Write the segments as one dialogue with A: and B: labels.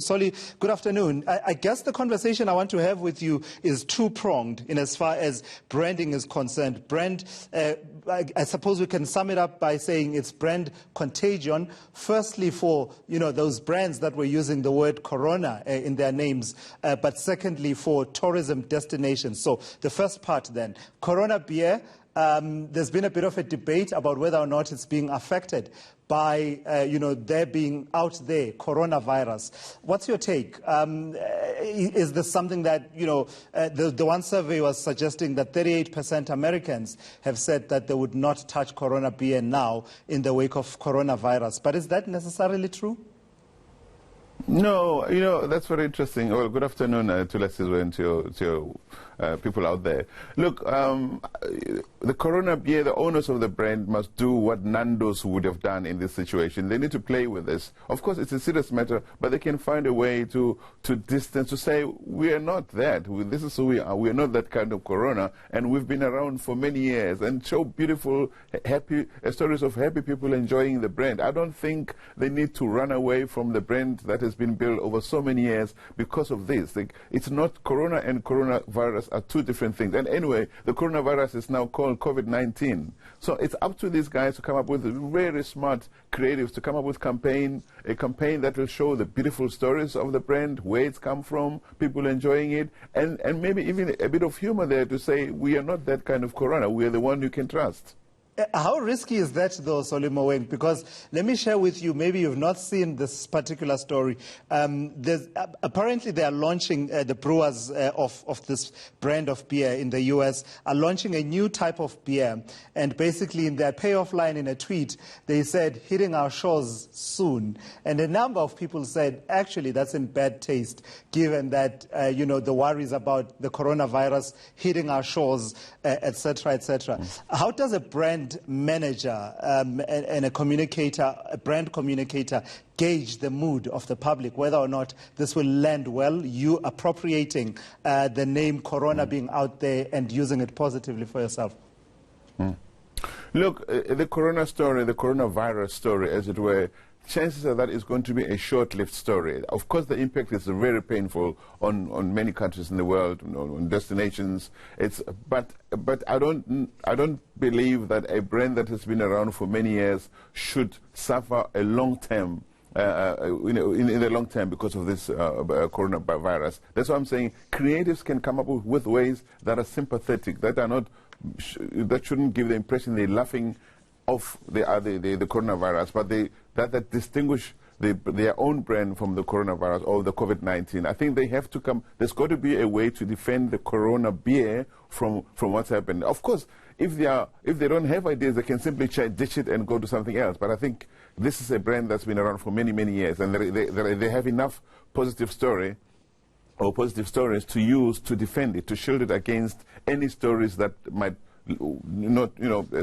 A: Soli, good afternoon. I guess the conversation I want to have with you is two-pronged in as far as branding is concerned. Brand, I suppose we can sum it up by saying it's brand contagion. Firstly, for those brands that were using the word Corona in their names, but secondly for tourism destinations. So the first part then, Corona beer. There's been a bit of a debate about whether or not it's being affected by, there being out there coronavirus. What's your take? Is this something that, the one survey was suggesting that 38% Americans have said that they would not touch Corona beer now in the wake of coronavirus. But is that necessarily true?
B: No, that's very interesting. Well, good afternoon to Leslie and to your people out there. Look, the Corona beer, the owners of the brand must do what Nando's would have done in this situation. They need to play with this. Of course, it's a serious matter, but they can find a way to distance, to say, we are not that. This is who we are. We are not that kind of Corona, and we've been around for many years, and show beautiful, happy stories of happy people enjoying the brand. I don't think they need to run away from the brand that has been built over so many years because of this. It's not Corona and coronavirus are two different things. And anyway, the coronavirus is now called COVID-19. So it's up to these guys to come up with very smart creatives, to come up with a campaign that will show the beautiful stories of the brand, where it's come from, people enjoying it, and maybe even a bit of humor there to say, we are not that kind of Corona, we are the one you can trust.
A: How risky is that, though, Solimo? Because let me share with you, maybe you've not seen this particular story. Apparently, they are launching, the brewers of this brand of beer in the U.S. are launching a new type of beer. And basically, in their payoff line in a tweet, they said, hitting our shores soon. And a number of people said, actually, that's in bad taste, given that, the worries about the coronavirus hitting our shores, et cetera, et cetera. How does a brand manager and a communicator, a brand communicator, gauge the mood of the public, whether or not this will land well, you appropriating the name Corona being out there and using it positively for yourself?
B: Look, the Corona story, the coronavirus story, as it were, chances are that it's going to be a short-lived story. Of course, the impact is very painful on many countries in the world, on destinations. But I don't believe that a brand that has been around for many years should suffer a long-term. In the long term because of this coronavirus. That's why I'm saying creatives can come up with ways that are sympathetic, that are not, that shouldn't give the impression they're laughing off the coronavirus, but that distinguish their own brand from the coronavirus or the COVID-19. I think they have to come. There's got to be a way to defend the Corona beer from what's happened. Of course, if they don't have ideas, they can simply ditch it and go to something else. But I think this is a brand that's been around for many, many years, and they have enough positive stories to use to defend it, to shield it against any stories that might not,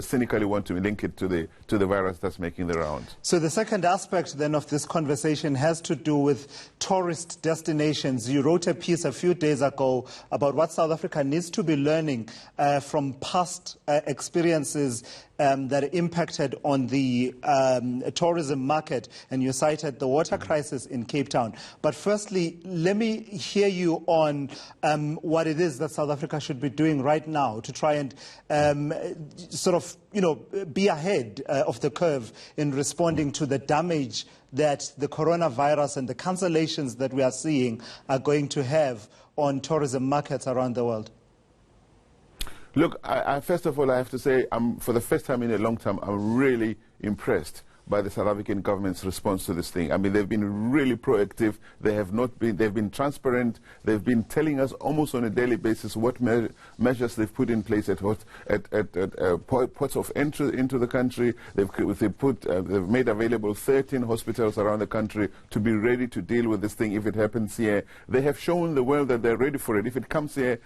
B: cynically want to link it to the virus that's making the rounds.
A: So the second aspect then of this conversation has to do with tourist destinations. You wrote a piece a few days ago about what South Africa needs to be learning from past experiences that impacted on the tourism market, and you cited the water crisis in Cape Town. But firstly, let me hear you on what it is that South Africa should be doing right now to try and be ahead of the curve in responding to the damage that the coronavirus and the cancellations that we are seeing are going to have on tourism markets around the world.
B: Look, first of all, I have to say, for the first time in a long time, I'm really impressed by the South African government's response to this thing. I mean, they've been really proactive. They've been transparent. They've been telling us almost on a daily basis what measures they've put in place at ports of entry into the country. They've made available 13 hospitals around the country to be ready to deal with this thing if it happens here. They have shown the world that they're ready for it. If it comes here,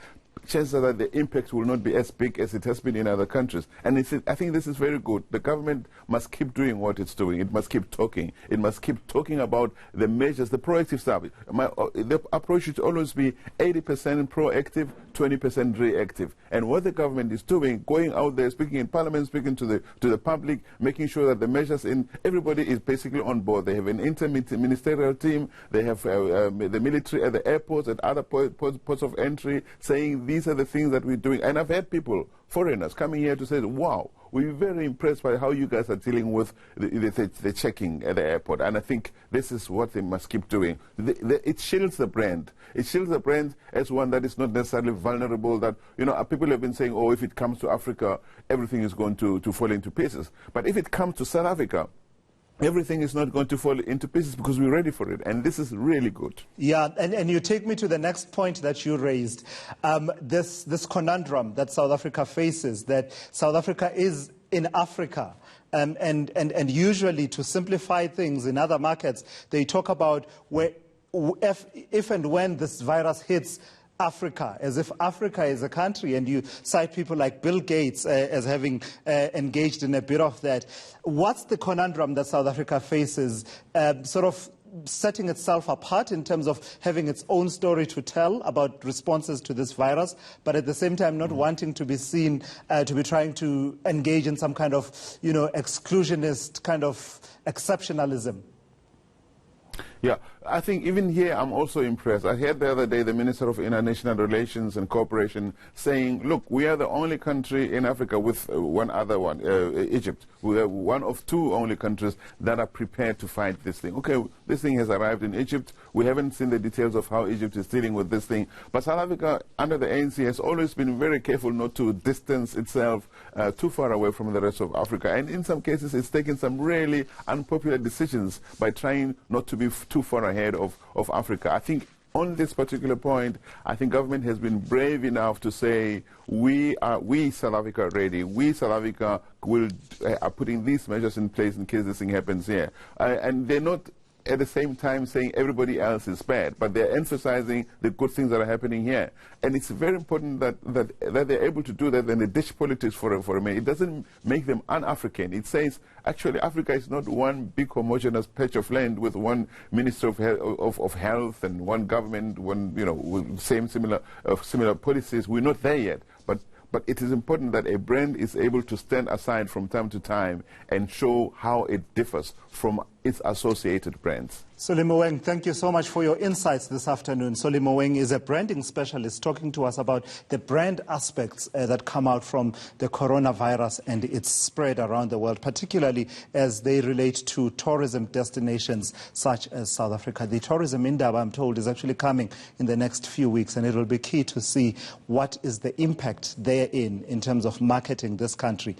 B: chances are that the impact will not be as big as it has been in other countries. And I think this is very good. The government must keep doing what it's government's doing. It must keep talking. It must keep talking about the measures, the proactive stuff. The approach should always be 80% proactive, 20% reactive. And what the government is doing, going out there, speaking in parliament, speaking to the public, making sure that the measures everybody is basically on board. They have an interministerial team. They have the military at the airports, at other ports of entry, saying these are the things that we're doing. And I've had people, foreigners, coming here to say, wow, we're very impressed by how you guys are dealing with the checking at the airport. And I think this is what they must keep doing. It shields the brand. It shields the brand as one that is not necessarily vulnerable, that, people have been saying, oh, if it comes to Africa, everything is going to fall into pieces. But if it comes to South Africa, everything is not going to fall into pieces because we're ready for it. And this is really good.
A: Yeah, and you take me to the next point that you raised. This conundrum that South Africa faces, that South Africa is in Africa. And usually, to simplify things in other markets, they talk about if and when this virus hits Africa, as if Africa is a country, and you cite people like Bill Gates as having engaged in a bit of that. What's the conundrum that South Africa faces, sort of setting itself apart in terms of having its own story to tell about responses to this virus, but at the same time not wanting to be seen to be trying to engage in some kind of, exclusionist kind of exceptionalism?
B: Yeah, I think even here I'm also impressed. I heard the other day the Minister of International Relations and Cooperation saying, look, we are the only country in Africa with one other one, Egypt. We are one of two only countries that are prepared to fight this thing. Okay, this thing has arrived in Egypt. We haven't seen the details of how Egypt is dealing with this thing. But South Africa, under the ANC, has always been very careful not to distance itself too far away from the rest of Africa. And in some cases, it's taken some really unpopular decisions by trying not to be too far ahead of Africa. I think on this particular point, I think government has been brave enough to say, we South Africa are ready. We South Africa are putting these measures in place in case this thing happens here. And they're not at the same time saying everybody else is bad, but they're emphasizing the good things that are happening here. And it's very important that they're able to do that, and they ditch politics for a minute. It doesn't make them un-African. It says, actually, Africa is not one big homogeneous patch of land with one Minister of Health and one government, with similar policies. We're not there yet. But it is important that a brand is able to stand aside from time to time and show how it differs from its associated brands.
A: Solly Moeng, thank you so much for your insights this afternoon. Solly Moeng is a branding specialist talking to us about the brand aspects that come out from the coronavirus and its spread around the world, particularly as they relate to tourism destinations such as South Africa. The tourism indaba, I'm told, is actually coming in the next few weeks, and it will be key to see what is the impact therein in terms of marketing this country.